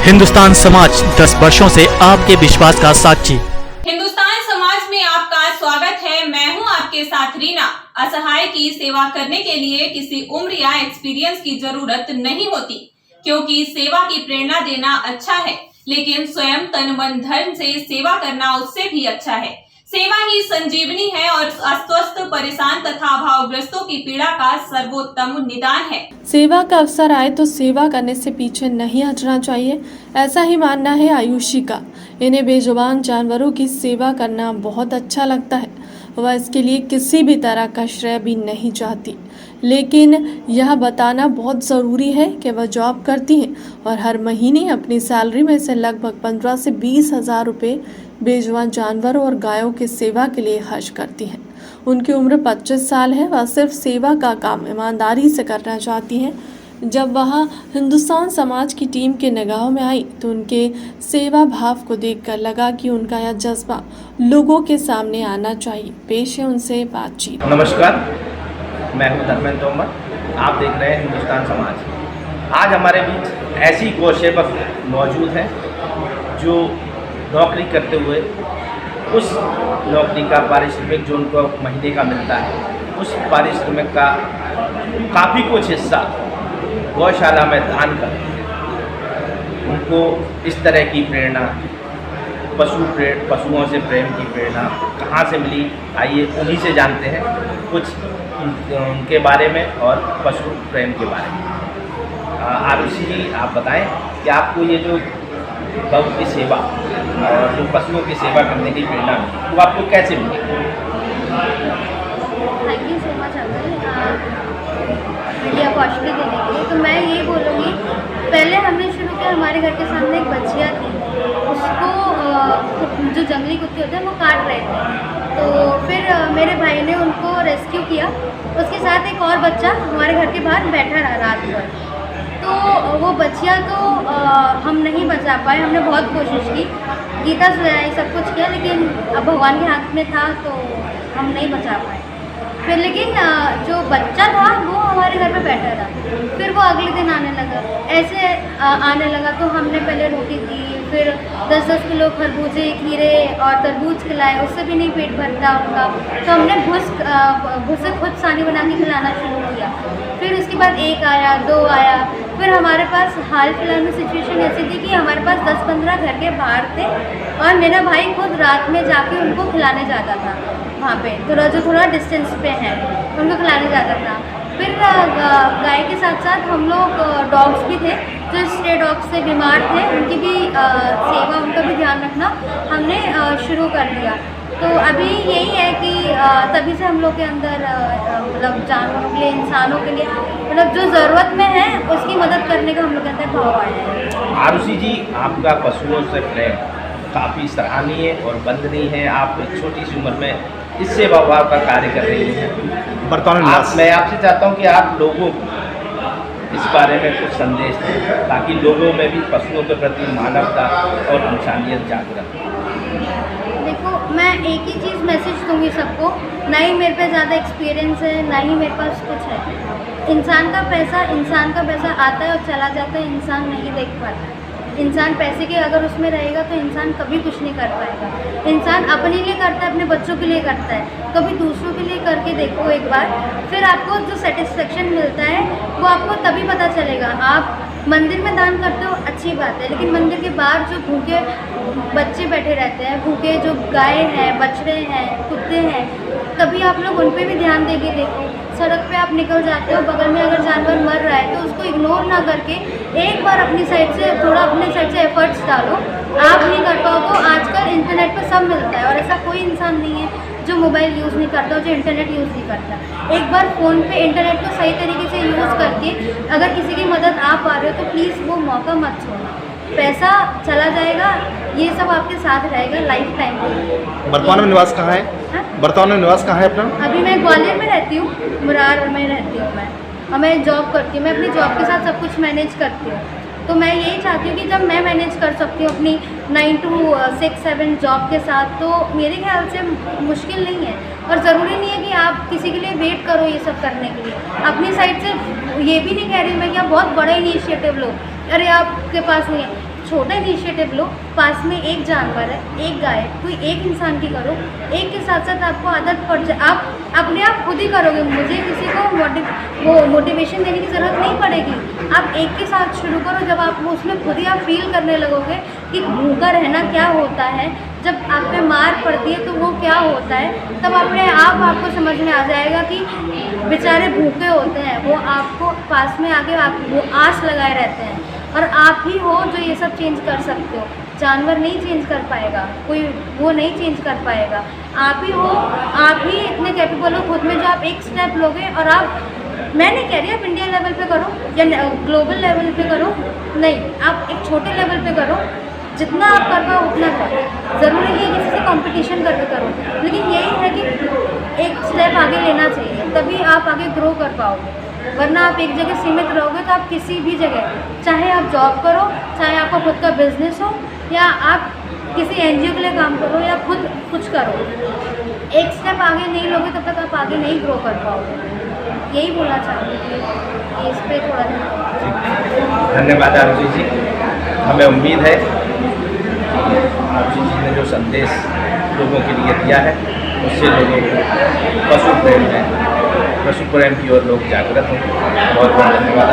हिंदुस्तान समाज 10 वर्षों से आपके विश्वास का साक्षी। हिंदुस्तान समाज में आपका स्वागत है। मैं हूं आपके साथ रीना। असहाय की सेवा करने के लिए किसी उम्र या एक्सपीरियंस की जरूरत नहीं होती, क्योंकि सेवा की प्रेरणा देना अच्छा है, लेकिन स्वयं तन मन धन से सेवा करना उससे भी अच्छा है। सेवा ही संजीवनी है और अस्वस्थ, परेशान तथा अभावग्रस्तों की पीड़ा का सर्वोत्तम निदान है। सेवा का अवसर आए तो सेवा करने से पीछे नहीं हटना चाहिए, ऐसा ही मानना है आयुषी का। इन्हें बेजुबान जानवरों की सेवा करना बहुत अच्छा लगता है। वह इसके लिए किसी भी तरह का श्रेय भी नहीं चाहती, लेकिन यह बताना बहुत ज़रूरी है कि वह जॉब करती हैं और हर महीने अपनी सैलरी में से लगभग 15 से 20 हज़ार रुपये बेजुबान जानवरों और गायों की सेवा के लिए खर्च करती हैं। उनकी उम्र 25 साल है। वह सिर्फ सेवा का काम ईमानदारी से करना चाहती हैं। जब वह हिंदुस्तान समाज की टीम के निगाहों में आई तो उनके सेवा भाव को देखकर लगा कि उनका यह जज्बा लोगों के सामने आना चाहिए। पेश है उनसे बातचीत। नमस्कार, मैं हूं धर्मेंद्र तोमर। आप देख रहे हैं हिंदुस्तान समाज। आज हमारे बीच ऐसी गौसेवक मौजूद हैं जो नौकरी करते हुए उस नौकरी का पारिश्रमिक जो उनको महीने का मिलता है, उस पारिश्रमिक का काफ़ी कुछ हिस्सा गौशाला में दान करते हैं। उनको इस तरह की प्रेरणा, पशुओं से प्रेम की प्रेरणा कहाँ से मिली, आइए उन्हीं से जानते हैं कुछ उनके बारे में और पशु प्रेम के बारे में। आरुषि जी, आप बताएं कि आपको ये जो गौ की सेवा और जो पशुओं की सेवा करने की प्रेरणा मिली, वो आपको कैसे मिली? Thank you so much uncle ये अपॉर्चुनिटी देने के लिए। तो मैं ये बोलूँगी, पहले हमने शुरू किया, हमारे घर के सामने एक बच्चियाँ थी, उसको जो जंगली कुत्ते होते हैं वो काट रहे थे। तो फिर मेरे भाई ने उनको रेस्क्यू किया। उसके साथ एक और बच्चा हमारे घर के बाहर बैठा रहा रात भर। तो वो बच्चियाँ तो हम नहीं बचा पाए। हमने बहुत कोशिश की, गीता सुनाई, सब कुछ किया, लेकिन अब भगवान के हाथ में था तो हम नहीं बचा पाए। फिर लेकिन जो बच्चा था वो हमारे घर पे बैठा था। फिर वो अगले दिन आने लगा, ऐसे आने लगा। तो हमने पहले रोटी दी, फिर 10-10 किलो खरबूजे, खीरे और तरबूज खिलाए, उससे भी नहीं पेट भरता उनका। तो हमने भूसे खुद सानी बना के खिलाना शुरू किया। फिर उसके बाद 1 आया, 2 आया। फिर हमारे पास हाल फिलहाल में सिचुएशन ऐसी थी कि हमारे पास 10-15 घर के बाहर थे और मेरा भाई खुद रात में जाके उनको खिलाने जाता था। वहाँ पे थोड़ा डिस्टेंस पे है, उनको खिलाने जाता था। फिर गाय के साथ साथ हम लोग डॉग्स भी थे जो स्ट्रे डॉग्स से बीमार थे, उनकी भी सेवा, उनका भी ध्यान रखना हमने शुरू कर दिया। तो अभी यही है कि तभी से हम लोग के अंदर मतलब जानवरों के लिए, इंसानों के लिए, मतलब जो ज़रूरत में है उसकी मदद करने का हम लोग के अंदर भाव आया है। आरुषि जी, आपका पशुओं से प्रेम काफ़ी सराहनीय और वंदनीय है। आप छोटी सी उम्र में इस सेवा भाव का कार्य कर रही हैं। मैं आपसे चाहता हूं कि आप लोगों को इस बारे में कुछ संदेश दें, ताकि लोगों में भी पशुओं के प्रति मानवता और इंसानियत जागृत हो। देखो, मैं एक ही चीज़ मैसेज दूंगी सबको, ना ही मेरे पे ज़्यादा एक्सपीरियंस है, ना ही मेरे पास कुछ है। इंसान का पैसा आता है और चला जाता है, इंसान नहीं देख पाता है। इंसान पैसे के अगर उसमें रहेगा तो इंसान कभी कुछ नहीं कर पाएगा। इंसान अपने लिए करता है, अपने बच्चों के लिए करता है, कभी दूसरों के लिए करके देखो एक बार, फिर आपको जो सेटिस्फेक्शन मिलता है वो आपको तभी पता चलेगा। आप मंदिर में दान करते हो, अच्छी बात है, लेकिन मंदिर के बाहर जो भूखे बच्चे बैठे रहते हैं, भूखे जो गाय हैं, बछड़े हैं, कुत्ते हैं, कभी आप लोग उन पर भी ध्यान देके देखो। सड़क पे आप निकल जाते हो, बगल में अगर जानवर मर रहा है तो उसको इग्नोर ना करके एक बार अपनी साइड से एफर्ट्स डालो। आप नहीं कर पाओ तो आजकल इंटरनेट पे सब मिलता है, और ऐसा कोई इंसान नहीं है जो मोबाइल यूज़ नहीं करता, जो इंटरनेट यूज़ नहीं करता। एक बार फ़ोन पे इंटरनेट को सही तरीके से यूज़ करके अगर किसी की मदद आ पा रहे हो तो प्लीज़ वो मौका मत छोड़ना। पैसा चला जाएगा, ये सब आपके साथ रहेगा लाइफ टाइम के लिए। वर्तमान में निवास कहाँ है? वर्तमान में निवास कहाँ है अपना? अभी मैं ग्वालियर में रहती हूँ, मुरार में रहती हूँ मैं, और मैं जॉब करती हूँ। मैं अपनी जॉब के साथ सब कुछ मैनेज करती हूँ। तो मैं यही चाहती हूँ कि जब मैं मैनेज कर सकती हूँ अपनी 9 to 6-7 जॉब के साथ, तो मेरे ख्याल से मुश्किल नहीं है। और ज़रूरी नहीं है कि आप किसी के लिए वेट करो ये सब करने के लिए। अपनी साइड से ये भी नहीं कह रही मैं कि आप बहुत बड़ा इनिशिएटिव लो, अरे आपके पास नहीं है, छोटा इनिशिएटिव लो, पास में एक जानवर है, एक गाय है, कोई एक इंसान की करो, एक के साथ साथ आपको आदत पड़ जाए, आप अपने आप खुद ही करोगे, मुझे किसी को मोटिवेशन देने की ज़रूरत नहीं पड़ेगी। आप एक के साथ शुरू करो, जब आप उसमें खुद ही आप फील करने लगोगे कि भूखा रहना क्या होता है, जब आप पे मार पड़ती है तो वो क्या होता है, तब अपने आप आपको समझ में आ जाएगा कि बेचारे भूखे होते हैं, वो आपको पास में आके आप वो आस लगाए रहते हैं, और आप ही हो जो ये सब चेंज कर सकते हो। जानवर नहीं चेंज कर पाएगा, कोई वो नहीं चेंज कर पाएगा, आप ही हो, आप ही इतने कैपेबल हो खुद में, जो आप एक स्टेप लोगे। और आप, मैं नहीं कह रही आप इंडिया लेवल पे करो या ग्लोबल लेवल पे करो, नहीं, आप एक छोटे लेवल पे करो, जितना आप कर पाओ उतना करो। ज़रूरी नहीं है किसी से कंपटीशन करके करो, लेकिन यही है कि एक स्टेप आगे लेना चाहिए, तभी आप आगे ग्रो कर पाओगे। वरना आप एक जगह सीमित रहोगे तो आप किसी भी जगह, चाहे आप जॉब करो, चाहे आपका खुद का बिजनेस हो, या आप किसी एनजीओ के लिए काम करो, या खुद कुछ करो, एक स्टेप आगे नहीं लोगे तब तक आप आगे नहीं ग्रो कर पाओगे। यही बोलना चाहूँगी, इस पर थोड़ा धन्यवाद आरुषि जी। हमें उम्मीद है आरुषि जी ने जो संदेश लोगों के लिए दिया है उससे लोगों को पशु प्रेम की ओर लोग जागृत हों। बहुत बहुत धन्यवाद।